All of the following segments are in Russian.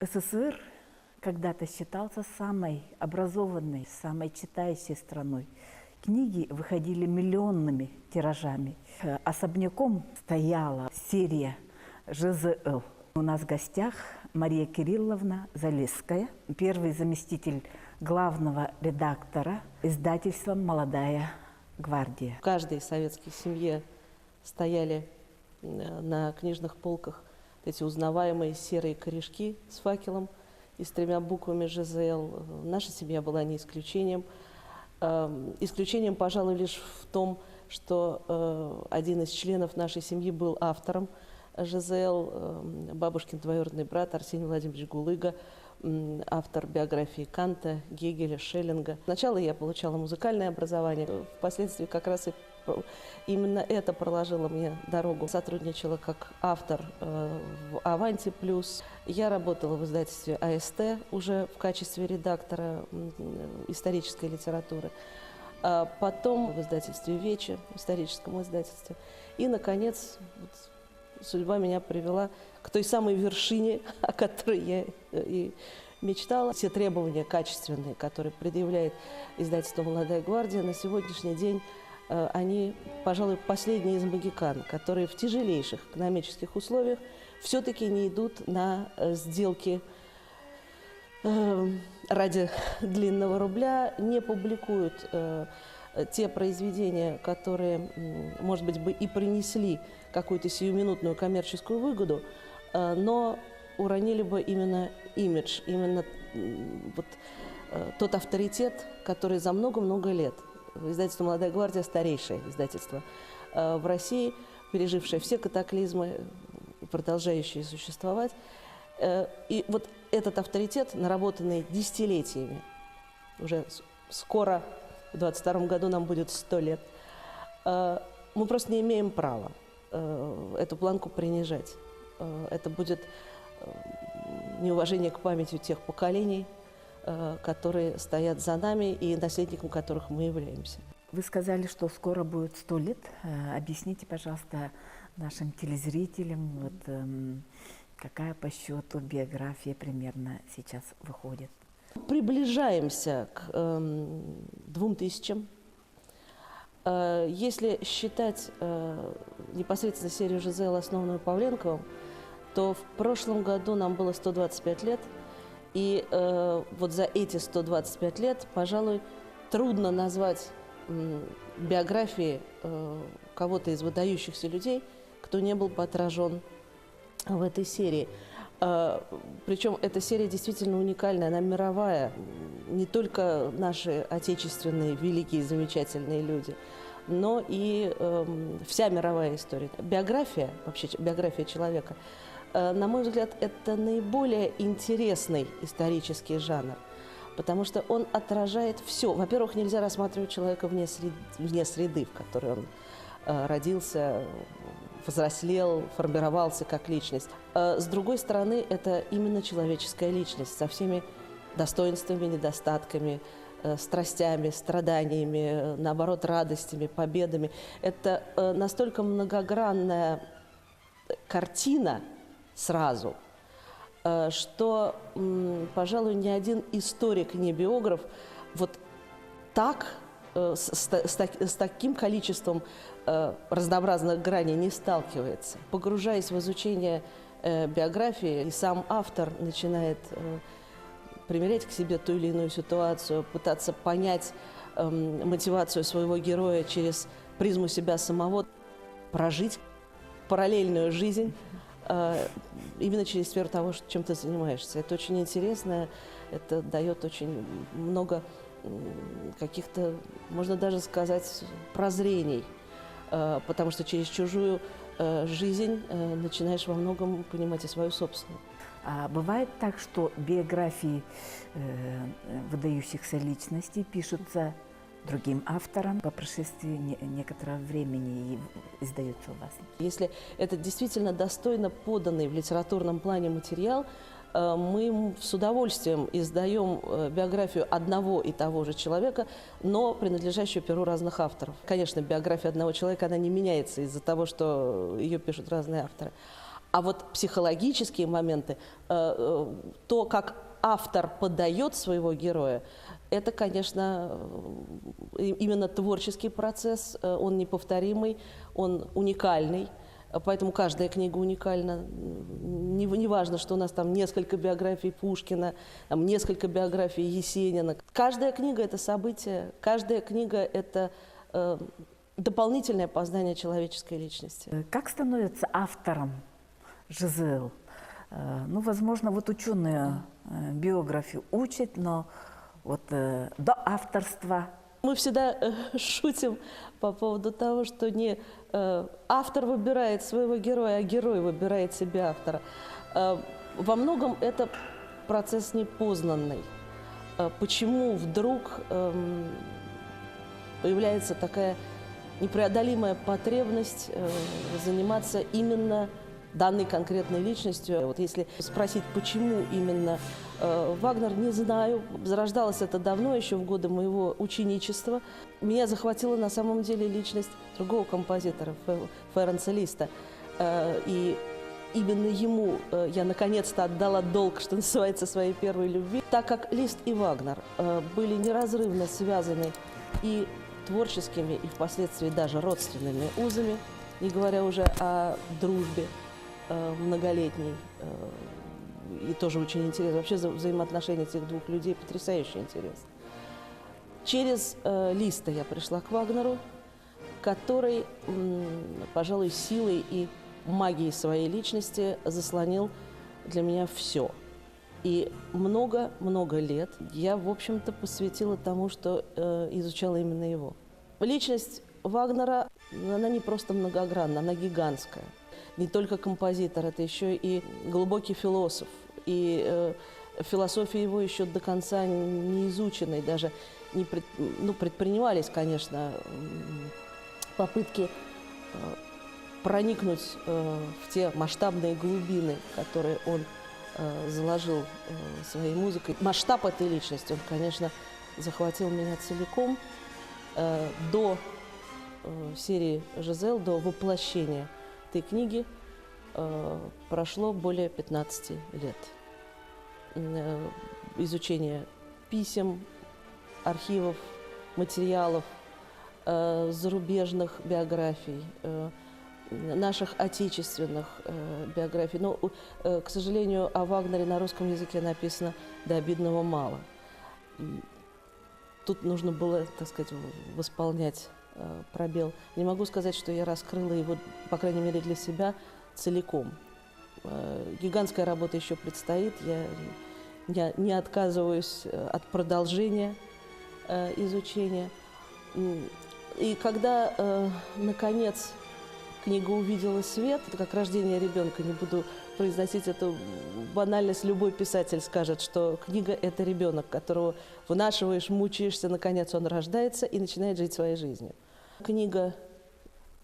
СССР когда-то считался самой образованной, самой читающей страной. Книги выходили миллионными тиражами. Особняком стояла серия ЖЗЛ. У нас в гостях Мария Кирилловна Залесская, первый заместитель главного редактора издательства «Молодая гвардия». В каждой советской семье стояли на книжных полках эти узнаваемые серые корешки с факелом и с 3 буквами ЖЗЛ. Наша семья была не исключением. Исключением, пожалуй, лишь в том, что один из членов нашей семьи был автором ЖЗЛ, бабушкин двоюродный брат Арсений Владимирович Гулыга, автор биографии Канта, Гегеля, Шеллинга. Сначала я получала музыкальное образование, впоследствии как раз и именно это проложило мне дорогу. Сотрудничала как автор в «Аванти плюс». Я работала в издательстве АСТ уже в качестве редактора исторической литературы. А потом в издательстве «Вече», в историческом издательстве. И, наконец, судьба меня привела к той самой вершине, о которой я и мечтала. Все требования качественные, которые предъявляет издательство «Молодая гвардия», на сегодняшний день они, пожалуй, последние из могикан, которые в тяжелейших экономических условиях все-таки не идут на сделки ради длинного рубля, не публикуют те произведения, которые, может быть, бы и принесли какую-то сиюминутную коммерческую выгоду, но уронили бы именно имидж, именно вот тот авторитет, который за много-много лет. Издательство «Молодая гвардия» – старейшее издательство в России, пережившее все катаклизмы, продолжающее существовать. И вот этот авторитет, наработанный десятилетиями, уже скоро, в 2022 году нам будет 100 лет, мы просто не имеем права эту планку принижать. Это будет неуважение к памяти тех поколений, которые стоят за нами и наследником которых мы являемся. Вы сказали, что скоро будет 100 лет. Объясните, пожалуйста, нашим телезрителям, вот, какая по счету биография примерно сейчас выходит. Приближаемся к 2000. Если считать непосредственно серию ЖЗЛ, основанную Павленковым, то в прошлом году нам было 125 лет. И вот за эти 125 лет, пожалуй, трудно назвать биографии кого-то из выдающихся людей, кто не был бы отражен в этой серии. Причем эта серия действительно уникальная, она мировая. Не только наши отечественные великие, замечательные люди, но и вся мировая история. Биография, вообще биография человека, на мой взгляд, это наиболее интересный исторический жанр, потому что он отражает все. Во-первых, нельзя рассматривать человека вне среды, в которой он родился, взрослел, формировался как личность. С другой стороны, это именно человеческая личность со всеми достоинствами, недостатками, страстями, страданиями, наоборот, радостями, победами. Это настолько многогранная картина сразу, что, пожалуй, ни один историк, ни биограф вот так, с таким количеством разнообразных граней не сталкивается. Погружаясь в изучение биографии, и сам автор начинает примерять к себе ту или иную ситуацию, пытаться понять мотивацию своего героя через призму себя самого, прожить параллельную жизнь именно через сферу того, чем ты занимаешься. Это очень интересно, это дает очень много каких-то, можно даже сказать, прозрений, потому что через чужую жизнь, начинаешь во многом понимать и свою собственную. А бывает так, что биографии выдающихся личностей пишутся другим автором по прошествии некоторого времени и издаются у вас? Если это действительно достойно поданный в литературном плане материал, мы с удовольствием издаем биографию одного и того же человека, но принадлежащую перу разных авторов. Конечно, биография одного человека, она не меняется из-за того, что ее пишут разные авторы. А вот психологические моменты, то, как автор подает своего героя, это, конечно, именно творческий процесс, он неповторимый, он уникальный, поэтому каждая книга уникальна. Не важно, что у нас там несколько биографий Пушкина, там несколько биографий Есенина. Каждая книга – это событие, каждая книга – это дополнительное познание человеческой личности. Как становится автором Жизель? Ну, возможно, вот ученые биографию учат, но вот до авторства. Мы всегда шутим по поводу того, что не автор выбирает своего героя, а герой выбирает себе автора. Во многом это процесс непознанный. Почему вдруг появляется такая непреодолимая потребность заниматься именно данной конкретной личностью? Вот если спросить, почему именно Вагнер, не знаю. Зарождалось это давно, еще в годы моего ученичества. Меня захватила на самом деле личность другого композитора, Ференца Листа. И именно ему я наконец-то отдала долг, что называется, своей первой любви. Так как Лист и Вагнер были неразрывно связаны и творческими, и впоследствии даже родственными узами, не говоря уже о дружбе многолетней, и тоже очень интересно. Вообще взаимоотношения этих двух людей потрясающе интересны. Через Листа я пришла к Вагнеру, который, пожалуй, силой и магией своей личности заслонил для меня все. И много-много лет я, в общем-то, посвятила тому, что изучала именно его. Личность Вагнера, она не просто многогранна, она гигантская. Не только композитор, это еще и глубокий философ. И философия его еще до конца не изучена, и даже не предпринимались, конечно, попытки проникнуть в те масштабные глубины, которые он заложил своей музыкой. Масштаб этой личности, он, конечно, захватил меня целиком. До серии «Жизель», до воплощения этой книги прошло более 15 лет. Изучение писем, архивов, материалов, зарубежных биографий, наших отечественных биографий. Но, к сожалению, о Вагнере на русском языке написано до обидного мало. Тут нужно было, так сказать, восполнять пробел. Не могу сказать, что я раскрыла его, по крайней мере, для себя целиком. Гигантская работа еще предстоит. Я не отказываюсь от продолжения изучения. И когда, наконец, книга увидела свет, это как рождение ребенка, не буду произносить эту банальность, любой писатель скажет, что книга – это ребенок, которого вынашиваешь, мучаешься, наконец он рождается и начинает жить своей жизнью. Книга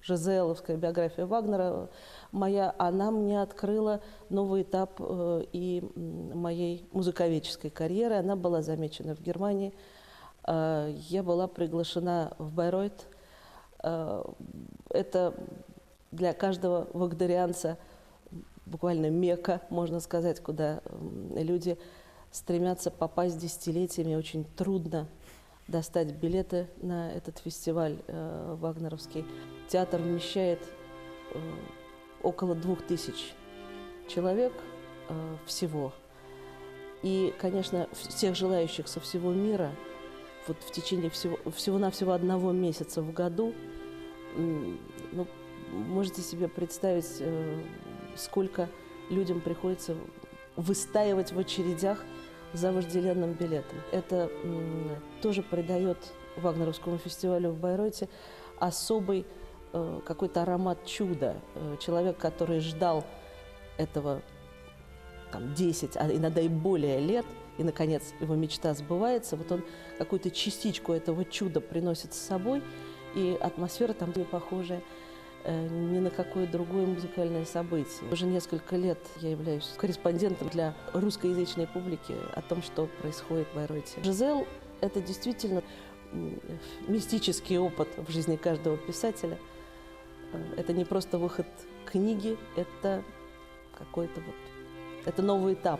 «Жизелевская биография Вагнера» моя, она мне открыла новый этап и моей музыковедческой карьеры. Она была замечена в Германии. Я была приглашена в Байройт. Это для каждого вагнерианца буквально Мекка, можно сказать, куда люди стремятся попасть десятилетиями. Очень трудно достать билеты на этот фестиваль вагнеровский. Театр вмещает около 2000 человек всего. И, конечно, всех желающих со всего мира вот в течение всего-навсего одного месяца в году, ну, можете себе представить, сколько людям приходится выстаивать в очередях за вожделенным билетом. Это тоже придает Вагнеровскому фестивалю в Байройте особый какой-то аромат чуда. Человек, который ждал этого там, 10, а иногда и более лет, и, наконец, его мечта сбывается, вот он какую-то частичку этого чуда приносит с собой, и атмосфера там не похожая ни на какое другое музыкальное событие. Уже несколько лет я являюсь корреспондентом для русскоязычной публики о том, что происходит в Байройте. Жизель – это действительно мистический опыт в жизни каждого писателя. Это не просто выход книги, это какой-то вот… Это новый этап,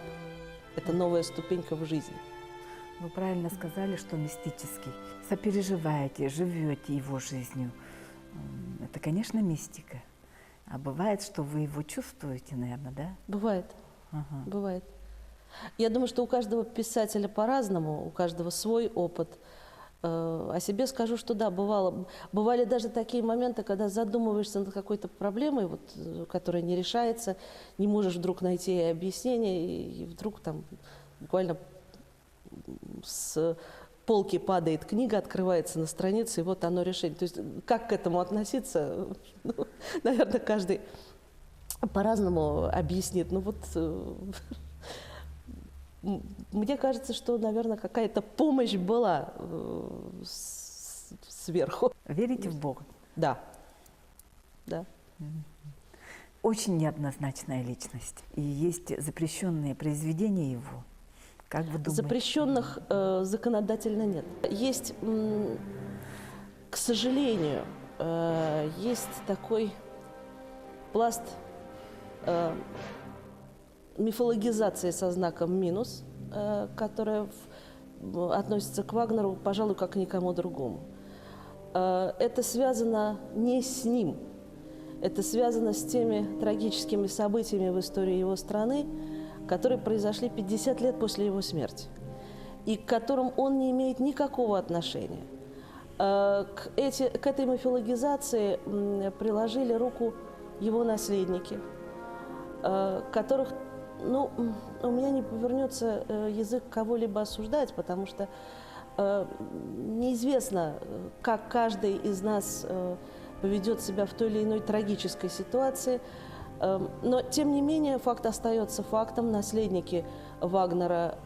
это новая ступенька в жизни. Вы правильно сказали, что мистический. Сопереживаете, живете его жизнью. Это, конечно, мистика. А бывает, что вы его чувствуете, наверное, да? Бывает, бывает. Я думаю, что у каждого писателя по-разному, у каждого свой опыт. О себе скажу, что да, бывали даже такие моменты, когда задумываешься над какой-то проблемой, вот, которая не решается, не можешь вдруг найти ей объяснение, и вдруг там буквально с полки падает книга, открывается на странице, и вот оно решение. То есть как к этому относиться, ну, наверное, каждый по-разному объяснит. Ну вот… Мне кажется, что, наверное, какая-то помощь была сверху. Верите в Бога? Да. Да. Очень неоднозначная личность. И есть запрещенные произведения его. Как вы думаете? Запрещенных законодательно нет. Есть, к сожалению, есть такой пласт мифологизация со знаком минус, которая относится к Вагнеру, пожалуй, как к никому другому. Это связано не с ним, это связано с теми трагическими событиями в истории его страны, которые произошли 50 лет после его смерти, и к которым он не имеет никакого отношения. К этой мифологизации приложили руку его наследники, которых… Ну, у меня не повернется язык кого-либо осуждать, потому что неизвестно, как каждый из нас поведет себя в той или иной трагической ситуации. Но, тем не менее, факт остается фактом. Наследники Вагнера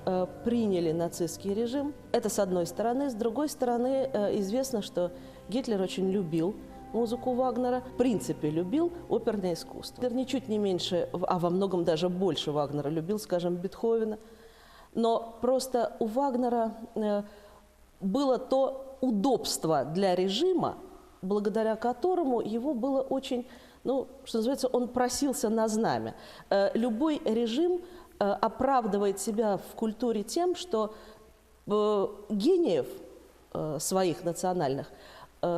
приняли нацистский режим. Это с одной стороны. С другой стороны, известно, что Гитлер очень любил музыку Вагнера, в принципе любил оперное искусство. Гитлер ничуть не меньше, а во многом даже больше Вагнера любил, скажем, Бетховена. Но просто у Вагнера было то удобство для режима, благодаря которому его было очень, ну, что называется, он просился на знамя. Любой режим оправдывает себя в культуре тем, что гениев своих национальных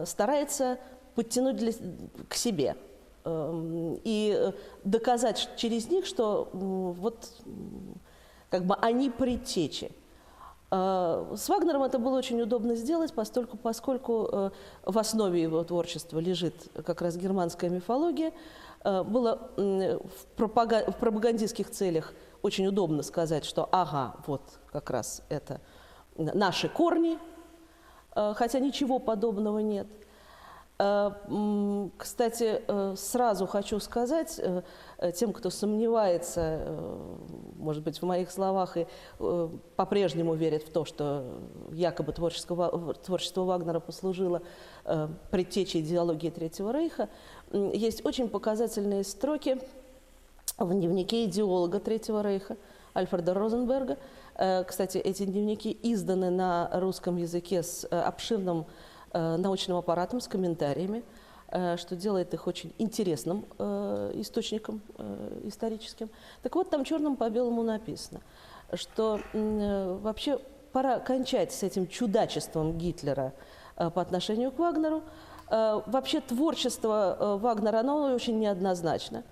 старается подтянуть к себе и доказать через них, что вот как бы они предтечи. С Вагнером это было очень удобно сделать, поскольку в основе его творчества лежит как раз германская мифология. Было в пропагандистских целях очень удобно сказать, что ага, вот как раз это наши корни, хотя ничего подобного нет. Кстати, сразу хочу сказать тем, кто сомневается, может быть, в моих словах и по-прежнему верит в то, что якобы творчество Вагнера послужило предтечей идеологии Третьего Рейха, есть очень показательные строки в дневнике идеолога Третьего Рейха Альфреда Розенберга. Кстати, эти дневники изданы на русском языке с обширным научным аппаратом, с комментариями, что делает их очень интересным источником историческим. Так вот, там черным по белому написано, что вообще пора кончать с этим чудачеством Гитлера по отношению к Вагнеру. Вообще творчество Вагнера, оно очень неоднозначно.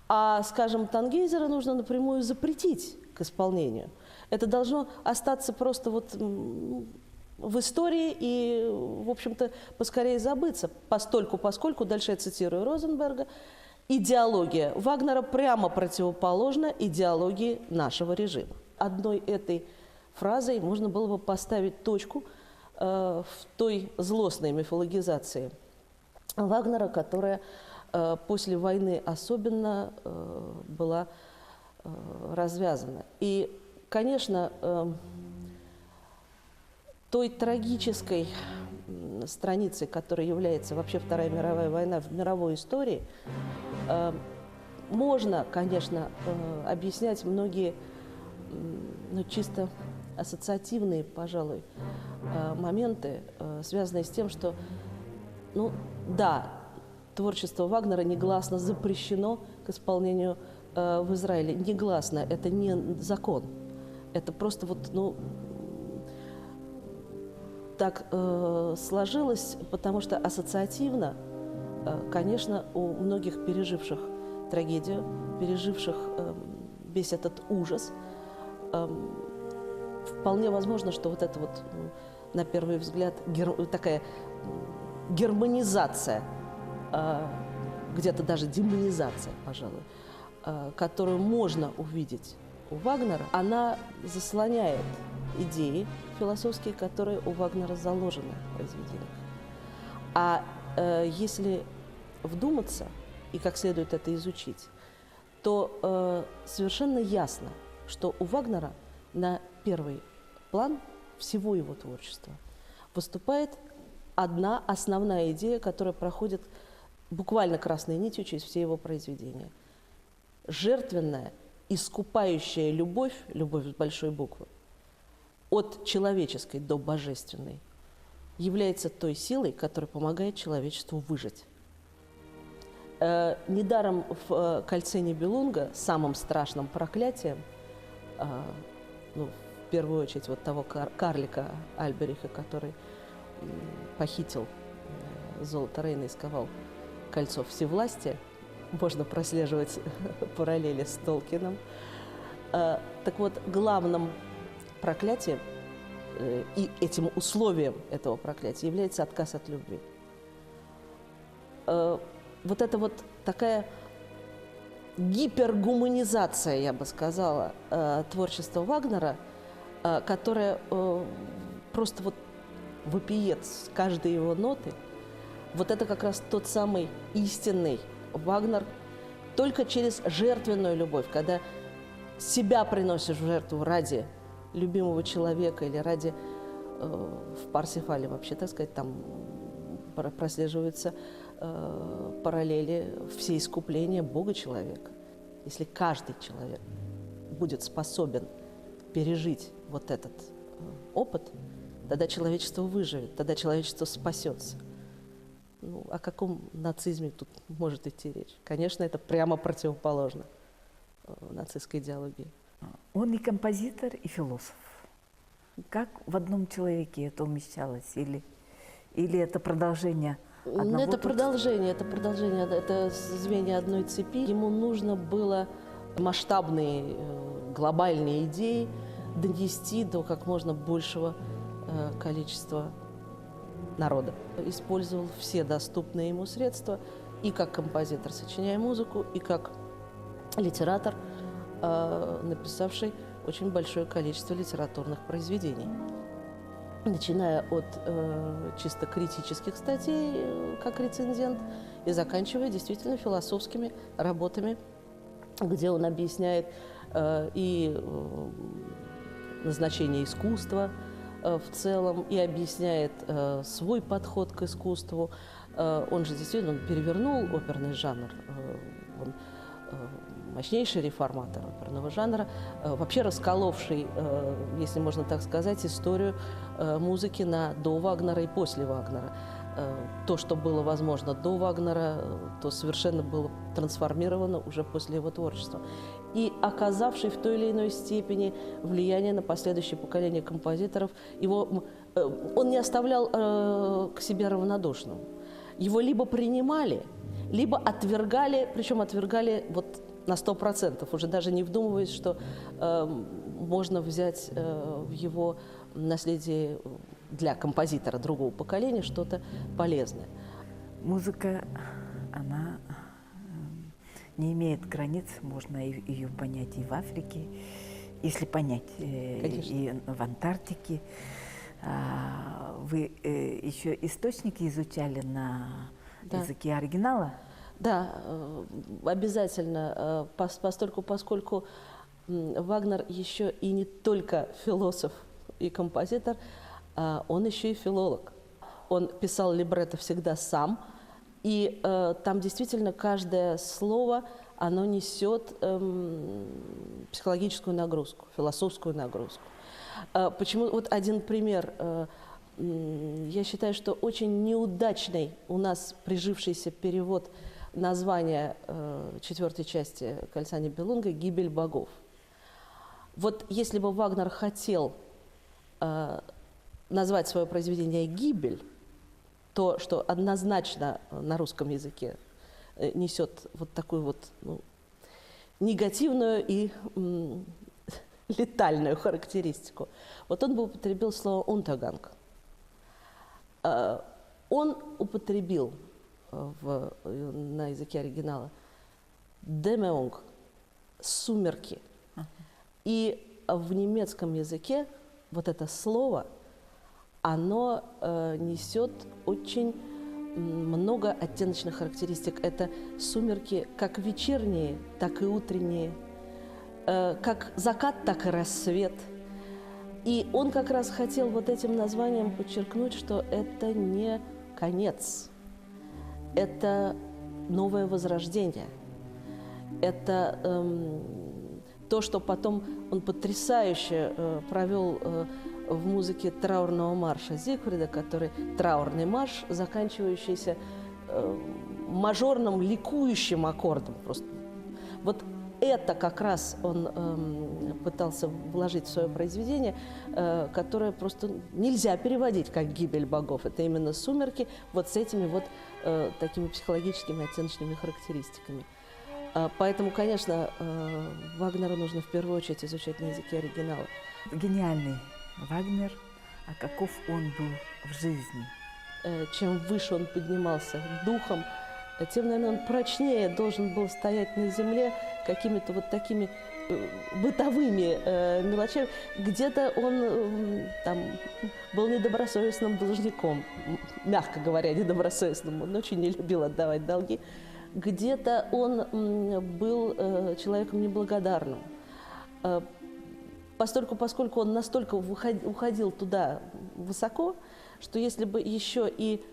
А, скажем, Тангейзера нужно напрямую запретить к исполнению. Это должно остаться просто вот в истории и, в общем-то, поскорее забыться, поскольку, дальше я цитирую Розенберга, идеология Вагнера прямо противоположна идеологии нашего режима. Одной этой фразой можно было бы поставить точку в той злостной мифологизации Вагнера, которая после войны особенно была развязана. И, конечно, той трагической страницей, которой является вообще Вторая мировая война в мировой истории, можно, конечно, объяснять многие, ну, чисто ассоциативные, пожалуй, моменты, связанные с тем, что, ну, да, творчество Вагнера негласно запрещено к исполнению в Израиле. Негласно, это не закон. Это просто вот, ну, так сложилось, потому что ассоциативно, конечно, у многих переживших трагедию, переживших весь этот ужас, вполне возможно, что вот это вот, на первый взгляд, такая германизация, где-то даже демонизация, пожалуй, которую можно увидеть у Вагнера, она заслоняет идеи философские, которые у Вагнера заложены в произведениях. А если вдуматься и как следует это изучить, то совершенно ясно, что у Вагнера на первый план всего его творчества выступает одна основная идея, которая проходит буквально красной нитью через все его произведения. Жертвенная, искупающая любовь, любовь с большой буквы, от человеческой до божественной, является той силой, которая помогает человечеству выжить. Недаром в «Кольце Нибелунга» самым страшным проклятием, ну, в первую очередь вот того карлика Альбериха, который похитил золото Рейна и сковал кольцо всевластия, можно прослеживать параллели с Толкином. Так вот, главным проклятием и этим условием этого проклятия является отказ от любви. Вот это вот такая гипергуманизация, я бы сказала, творчества Вагнера, которая просто вот вопиет с каждой его ноты, вот это как раз тот самый истинный Вагнер, только через жертвенную любовь, когда себя приносишь в жертву ради любимого человека или ради, в Парсифале вообще, так сказать, там прослеживаются параллели все искупления Бога-человека. Если каждый человек будет способен пережить вот этот опыт, тогда человечество выживет, тогда человечество спасется. Ну, о каком нацизме тут может идти речь? Конечно, это прямо противоположно нацистской идеологии. Он и композитор, и философ. Как в одном человеке это умещалось? Или это продолжение одного? Это продолжение, это звенья одной цепи. Ему нужно было масштабные, глобальные идеи донести до как можно большего количества народа. Использовал все доступные ему средства и как композитор, сочиняя музыку, и как литератор, написавший очень большое количество литературных произведений. Начиная от чисто критических статей, как рецензент, и заканчивая действительно философскими работами, где он объясняет и назначение искусства в целом, и объясняет свой подход к искусству. Он же действительно перевернул оперный жанр. Он мощнейший реформатор оперного жанра, вообще расколовший, если можно так сказать, историю музыки на до Вагнера и после Вагнера. То, что было возможно до Вагнера, то совершенно было трансформировано уже после его творчества. И оказавший в той или иной степени влияние на последующее поколение композиторов, он не оставлял к себе равнодушным. Его либо принимали, либо отвергали, причем отвергали вот на 100%, уже даже не вдумываясь, что можно взять в его наследие для композитора другого поколения что-то полезное. Музыка, она не имеет границ, можно ее понять и в Африке, если понять, и в Антарктике. Вы еще источники изучали на Да. языке оригинала? Да, обязательно, поскольку Вагнер еще и не только философ и композитор, он еще и филолог. Он писал либретто всегда сам, и там действительно каждое слово, оно несет психологическую нагрузку, философскую нагрузку. Почему? Вот один пример. Я считаю, что очень неудачный у нас прижившийся перевод названия четвертой части «Кольца Нибелунга» «Гибель богов». Вот если бы Вагнер хотел назвать свое произведение «Гибель», то, что однозначно на русском языке несет вот такую вот негативную и летальную характеристику, вот он бы употребил слово «унтерганг». Он употребил на языке оригинала «демеунг» – «сумерки». И в немецком языке вот это слово, оно несет очень много оттеночных характеристик. Это сумерки как вечерние, так и утренние, как закат, так и рассвет. И он как раз хотел вот этим названием подчеркнуть, что это не конец, это новое возрождение, это то, что потом он потрясающе провел в музыке траурного марша Зигфрида, который траурный марш, заканчивающийся мажорным ликующим аккордом. Просто. Вот это как раз он пытался вложить в свое произведение, которое просто нельзя переводить как «Гибель богов». Это именно «Сумерки» вот с этими вот такими психологическими оттеночными характеристиками. Поэтому, конечно, Вагнера нужно в первую очередь изучать на языке оригинала. Гениальный Вагнер, а каков он был в жизни? Чем выше он поднимался духом, тем, наверное, он прочнее должен был стоять на земле какими-то вот такими бытовыми мелочами. Где-то он там был недобросовестным должником, мягко говоря, недобросовестным. Он очень не любил отдавать долги. Где-то он был человеком неблагодарным. Поскольку он настолько уходил туда высоко, что если бы еще и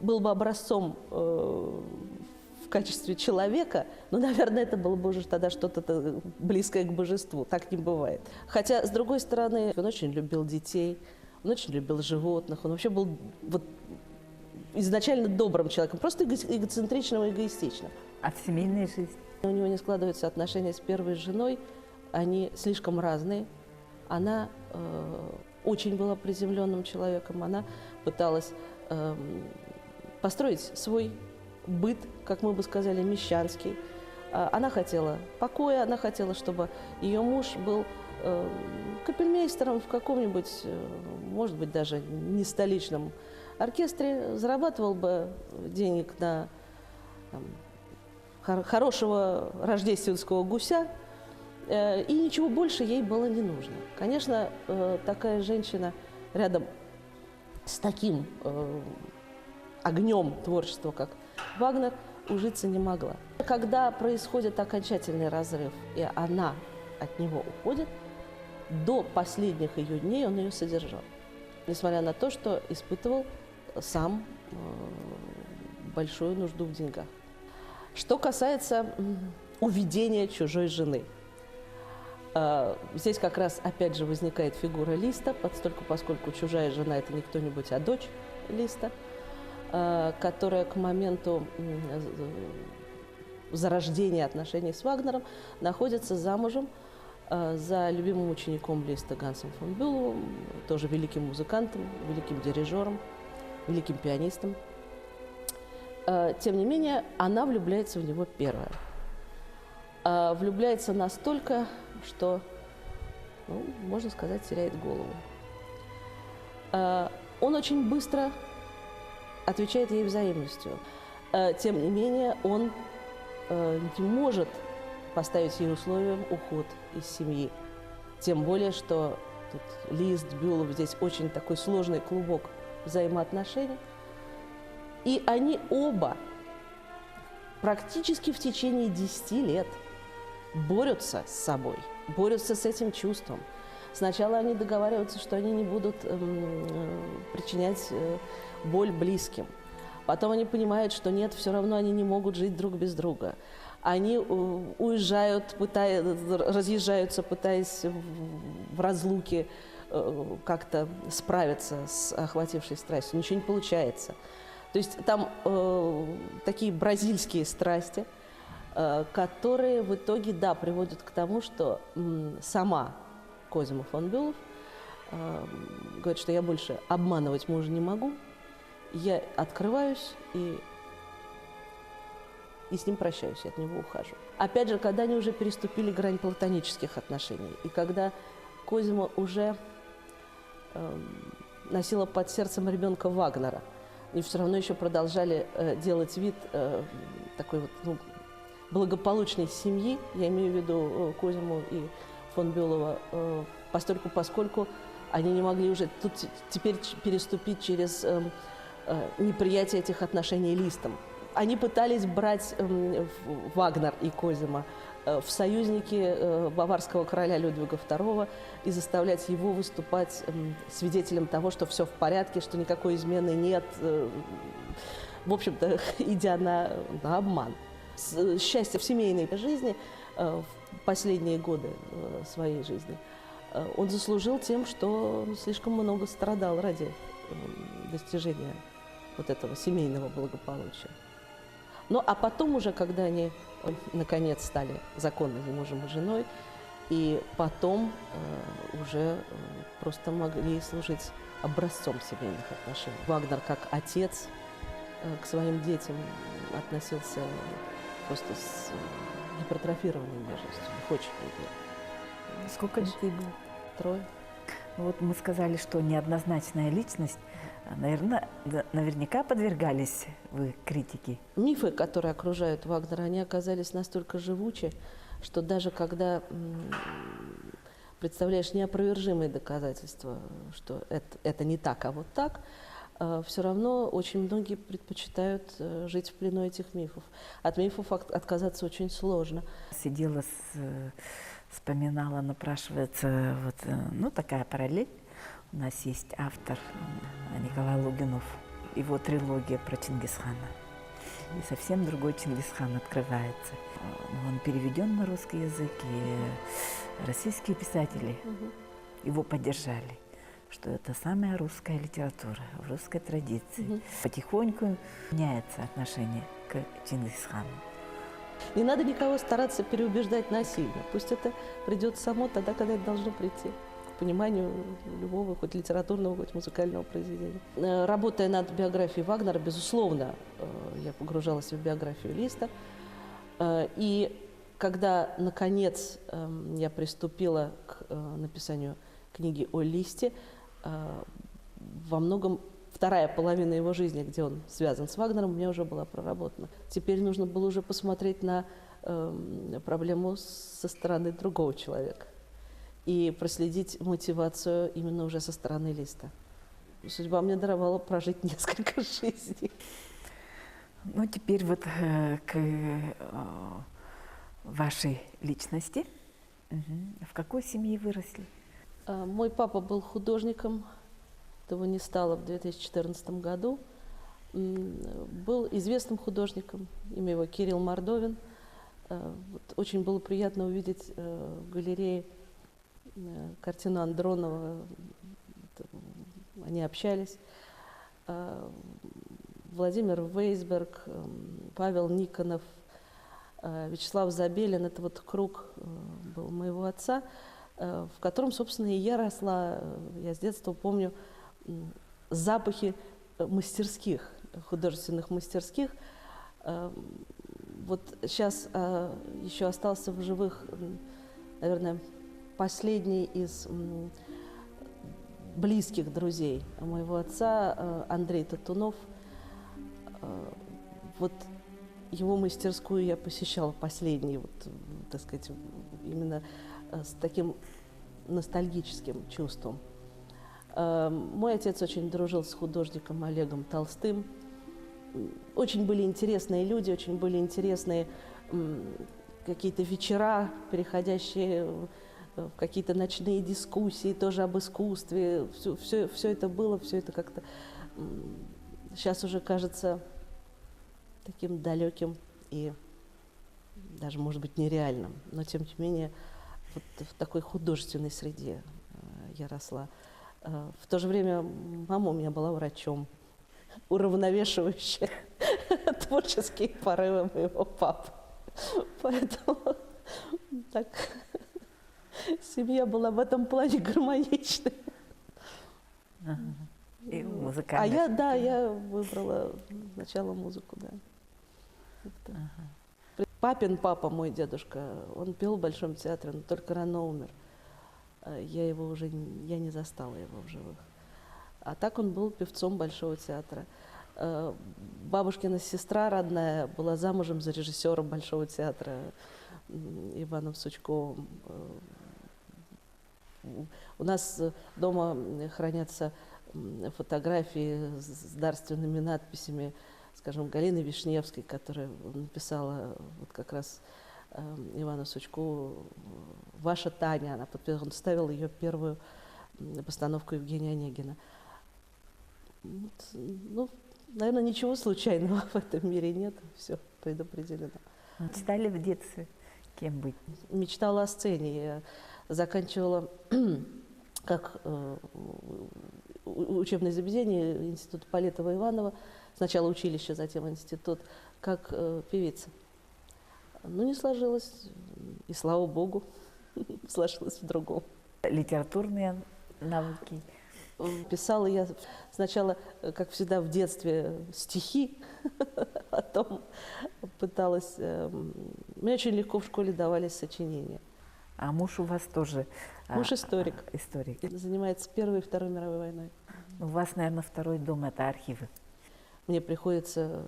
был бы образцом в качестве человека, ну, наверное, это было бы уже тогда что-то близкое к божеству. Так не бывает. Хотя, с другой стороны, он очень любил детей, он очень любил животных, он вообще был вот изначально добрым человеком, просто эгоцентричным и эгоистичным. А в семейной жизни? У него не складываются отношения с первой женой, они слишком разные. Она очень была приземленным человеком, она пыталась построить свой быт, как мы бы сказали, мещанский. Она хотела покоя, она хотела, чтобы ее муж был капельмейстером в каком-нибудь, может быть, даже не столичном оркестре, зарабатывал бы денег на хорошего рождественского гуся, и ничего больше ей было не нужно. Конечно, такая женщина рядом с таким огнем творчества, как Вагнер, ужиться не могла. Когда происходит окончательный разрыв, и она от него уходит, до последних ее дней он ее содержал, несмотря на то, что испытывал сам большую нужду в деньгах. Что касается уведения чужой жены, здесь как раз опять же возникает фигура Листа, поскольку чужая жена – это не кто-нибудь, а дочь Листа, которая к моменту зарождения отношений с Вагнером находится замужем за любимым учеником Листа Гансом фон Бюловым, тоже великим музыкантом, великим дирижером, великим пианистом. Тем не менее, она влюбляется в него первая. Влюбляется настолько, что, можно сказать, теряет голову. Он очень быстро отвечает ей взаимностью. Тем не менее, он не может поставить ей условием уход из семьи. Тем более, что тут Лист, Бюлов, здесь очень такой сложный клубок взаимоотношений. И они оба практически в течение 10 лет борются с собой, борются с этим чувством. Сначала они договариваются, что они не будут причинять боль близким. Потом они понимают, что нет, все равно они не могут жить друг без друга. Они уезжают, разъезжаются, пытаясь в разлуке как-то справиться с охватившей страстью. Ничего не получается. То есть там такие бразильские страсти, которые в итоге, да, приводят к тому, что сама Козима фон Бюлов говорит, что я больше обманывать мужа не могу, я открываюсь и с ним прощаюсь, я от него ухожу. Опять же, когда они уже переступили грань платонических отношений, и когда Козима уже носила под сердцем ребенка Вагнера, они все равно еще продолжали делать вид такой вот, ну, благополучной семьи, я имею в виду Козиму и фон Бюлова, поскольку они не могли уже тут теперь переступить через неприятие этих отношений Листом. Они пытались брать Вагнер и Козима в союзники баварского короля Людвига II и заставлять его выступать свидетелем того, что все в порядке, что никакой измены нет, в общем-то, идя на обман. Счастье в семейной жизни в последние годы своей жизни он заслужил тем, что слишком много страдал ради достижения вот этого семейного благополучия. Ну, а потом уже, когда они, наконец, стали законными мужем и женой, и потом уже просто могли служить образцом семейных отношений. Вагнер, как отец, к своим детям относился просто с гипертрофированной нежностью, их очень любил. Сколько детей было? 3. Вот мы сказали, что неоднозначная личность. Наверное, наверняка подвергались вы критике. Мифы, которые окружают Вагнера, они оказались настолько живучи, что даже когда представляешь неопровержимые доказательства, что это не так, а вот так, все равно очень многие предпочитают жить в плену этих мифов. От мифов отказаться очень сложно. Сидела, вспоминала, напрашивается вот, ну, такая параллель. У нас есть автор Николай Логинов, его трилогия про Чингисхана. И совсем другой Чингисхан открывается. Он переведен на русский язык, и российские писатели его поддержали, что это самая русская литература, в русской традиции. Потихоньку меняется отношение к Чингисхану. Не надо никого стараться переубеждать насильно. Пусть это придет само тогда, когда это должно прийти. Пониманию любого, хоть литературного, хоть музыкального произведения. Работая над биографией Вагнера, безусловно, я погружалась в биографию Листа. И когда, наконец, я приступила к написанию книги о Листе, во многом вторая половина его жизни, где он связан с Вагнером, у меня уже была проработана. Теперь нужно было уже посмотреть на проблему со стороны другого человека и проследить мотивацию именно уже со стороны Листа. Судьба мне даровала прожить несколько жизней. Ну, теперь вот к вашей личности. В какой семье выросли? Мой папа был художником, того не стало в 2014 году. Был известным художником, имя его Кирилл Мордовин. Вот очень было приятно увидеть в галерее картину Андронова, они общались. Владимир Вейсберг, Павел Никонов, Вячеслав Забелин, это вот круг был моего отца, в котором, собственно, и я росла. Я с детства помню запахи мастерских, художественных мастерских. Вот сейчас еще остался в живых, наверное, последний из близких друзей моего отца, Андрей Татунов. Вот его мастерскую я посещала последний, вот, так сказать, именно с таким ностальгическим чувством. Мой отец очень дружил с художником Олегом Толстым. очень были интересные люди, очень были интересные какие-то вечера, переходящие в какие-то ночные дискуссии, тоже об искусстве. Все это было, все это как-то сейчас уже кажется таким далеким и даже, может быть, нереальным. Но, тем не менее, вот в такой художественной среде я росла. В то же время мама у меня была врачом, уравновешивающая творческие порывы моего папы. Поэтому так, семья была в этом плане гармоничной. И А музыкальная. я выбрала сначала музыку, да. Папин папа, мой дедушка, он пел в Большом театре, но только рано умер. Я не застала его в живых. А так он был певцом Большого театра. Бабушкина сестра родная была замужем за режиссером Большого театра Иваном Сучковым. У нас дома хранятся фотографии с дарственными надписями, скажем, Галины Вишневской, которая написала вот как раз Ивану Сучкову «Ваша Таня». Он ставил ее первую постановку Евгения Онегина. Ну, наверное, ничего случайного в этом мире нет, все предопределено. Мечтали в детстве кем быть? Мечтала о сцене. Я заканчивала как учебное заведение Институт Полетова-Иванова, сначала училище, затем институт, как певица. Ну, не сложилось, и слава богу, сложилось в другом. Литературные навыки. Писала я сначала, как всегда в детстве, стихи, потом пыталась... Мне очень легко в школе давались сочинения. А муж у вас тоже Муж историк. Историк. Занимается Первой и Второй мировой войной. У вас, наверное, второй дом – это архивы. Мне приходится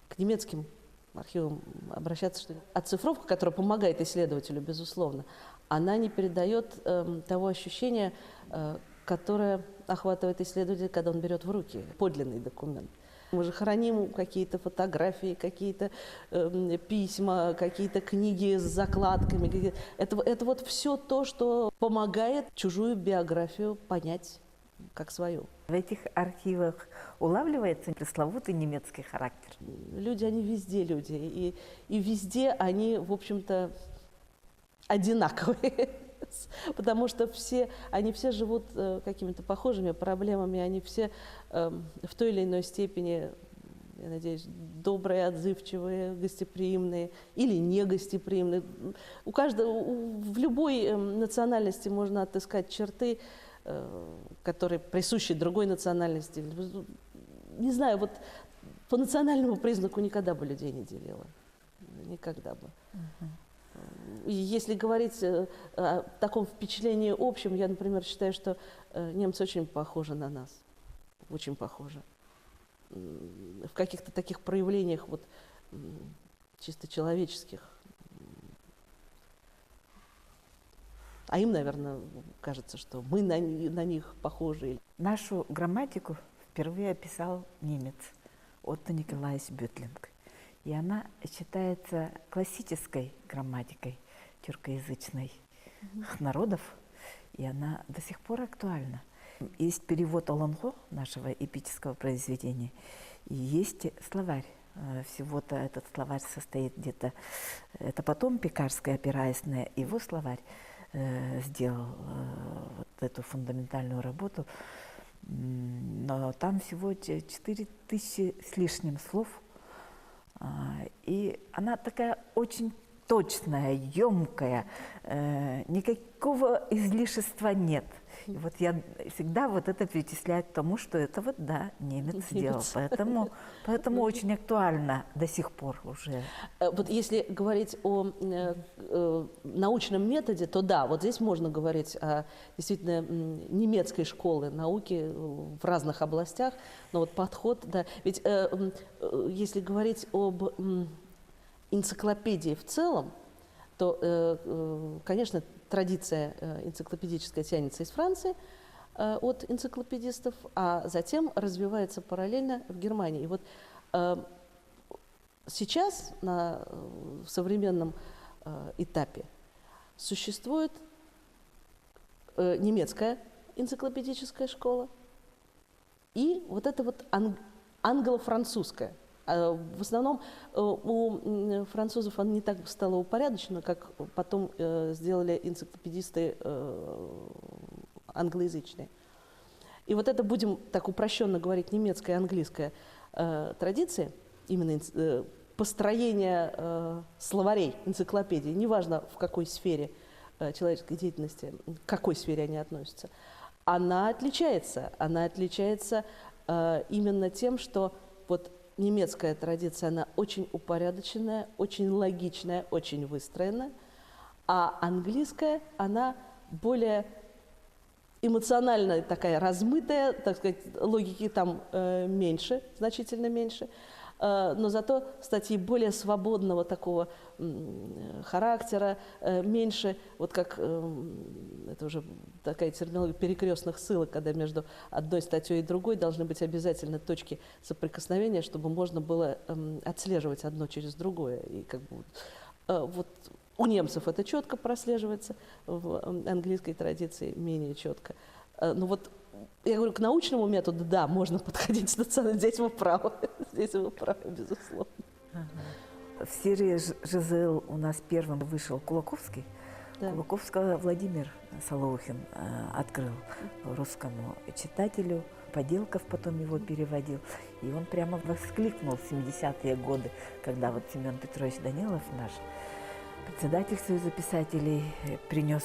к немецким архивам обращаться, что оцифровка, которая помогает исследователю, безусловно, она не передает того ощущения, которое охватывает исследователя, когда он берет в руки подлинный документ. Мы же храним какие-то фотографии, какие-то письма, какие-то книги с закладками. Это вот все то, что помогает чужую биографию понять как свою. В этих архивах улавливается пресловутый немецкий характер. Люди, они везде люди. И везде они, в общем-то, одинаковые. Потому что они все живут какими-то похожими проблемами, они все в той или иной степени, я надеюсь, добрые, отзывчивые, гостеприимные или негостеприимные. В любой национальности можно отыскать черты, которые присущи другой национальности. Не знаю, вот по национальному признаку никогда бы людей не делила. Никогда бы. И если говорить о таком впечатлении общем, я, например, считаю, что немцы очень похожи на нас. Очень похожи. В каких-то таких проявлениях вот, чисто человеческих. А им, наверное, кажется, что мы на них похожи. Нашу грамматику впервые описал немец Отто Николаевич Бютлинг. И она считается классической грамматикой тюркоязычных народов, и она до сих пор актуальна. Есть перевод Олонхо, нашего эпического произведения, и есть словарь. Всего-то этот словарь состоит где-то... Это потом Пекарский, опираясь на его словарь, сделал вот эту фундаментальную работу. Но там всего 4000 с лишним слов. И она такая очень точная, емкая, никакого излишества нет. И вот я всегда вот это причисляю к тому, что это вот, да, немец сделал. Поэтому очень актуально до сих пор уже. Вот если говорить о научном методе, то да, вот здесь можно говорить о действительно немецкой школы науки в разных областях, но вот подход, да. Ведь если говорить об энциклопедии в целом, то, конечно, традиция энциклопедическая тянется из Франции от энциклопедистов, а затем развивается параллельно в Германии. И вот Сейчас в современном этапе существует немецкая энциклопедическая школа и вот эта вот англо-французская. В основном у французов она не так стала упорядочена, как потом сделали энциклопедисты англоязычные. И вот это, будем так упрощенно говорить, немецкая и английская традиции, именно построение словарей, энциклопедий, неважно в какой сфере человеческой деятельности, к какой сфере они относятся, она отличается. Она отличается именно тем, что вот немецкая традиция, она очень упорядоченная, очень логичная, очень выстроенная, а английская, она более эмоционально такая размытая, так сказать, логики там меньше, значительно меньше, но зато статьи более свободного такого характера, меньше, вот как, это уже такая терминология перекрестных ссылок, когда между одной статьей и другой должны быть обязательно точки соприкосновения, чтобы можно было отслеживать одно через другое. И как бы, вот у немцев это четко прослеживается, в английской традиции менее четко. Но вот я говорю, к научному методу, да, можно подходить национально. Здесь вы правы, здесь вы правы, безусловно. В серии ЖЗЛ у нас первым вышел Кулаковский. Да. Кулаковского Владимир Солоухин открыл русскому читателю. Поделков потом его переводил. И он прямо воскликнул в 70-е годы, когда вот Семен Петрович Данилов, наш председатель Союза писателей, принес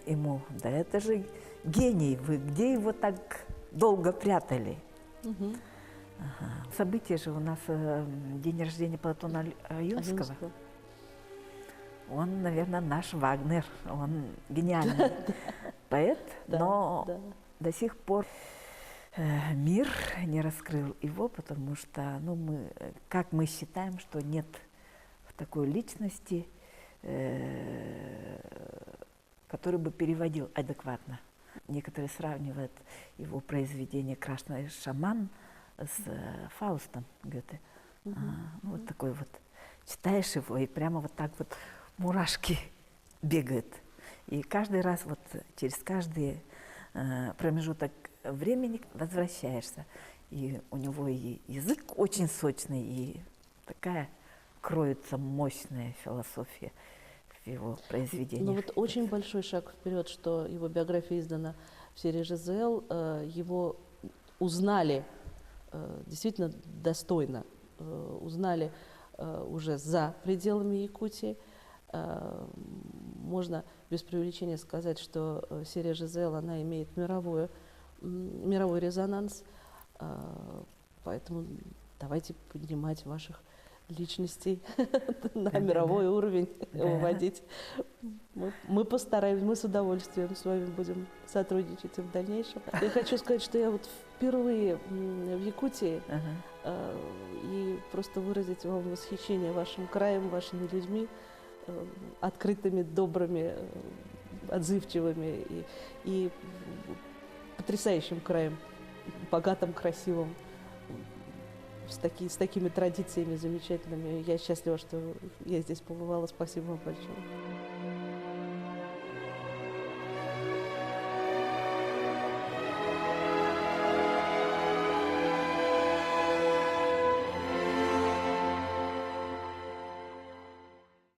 ему: да это же гений, вы где его так долго прятали? Угу. Ага. Событие же у нас день рождения Платона Юнского. Он, наверное, наш Вагнер, он гениальный поэт, но до сих пор мир не раскрыл его, потому что, как мы считаем, что нет такой личности, который бы переводил адекватно. Некоторые сравнивают его произведение «Красный шаман» с Фаустом Гёте. Вот такой вот. Читаешь его, и прямо вот так вот мурашки бегают. И каждый раз, вот через каждый промежуток времени возвращаешься. И у него и язык очень сочный, и такая кроется мощная философия в его произведениях. Ну вот очень большой шаг вперед, что его биография издана в серии ЖЗЛ, его узнали действительно достойно, узнали уже за пределами Якутии. Можно без преувеличения сказать, что серия ЖЗЛ, она имеет мировой резонанс, поэтому давайте поднимать ваших личностей на мировой уровень, выводить. Мы постараемся, мы с удовольствием с вами будем сотрудничать и в дальнейшем. Я хочу сказать, что я вот впервые в Якутии, и просто выразить вам восхищение вашим краем, вашими людьми, открытыми, добрыми, отзывчивыми и потрясающим краем, богатым, красивым, с такими традициями замечательными. Я счастлива, что я здесь побывала. Спасибо вам большое.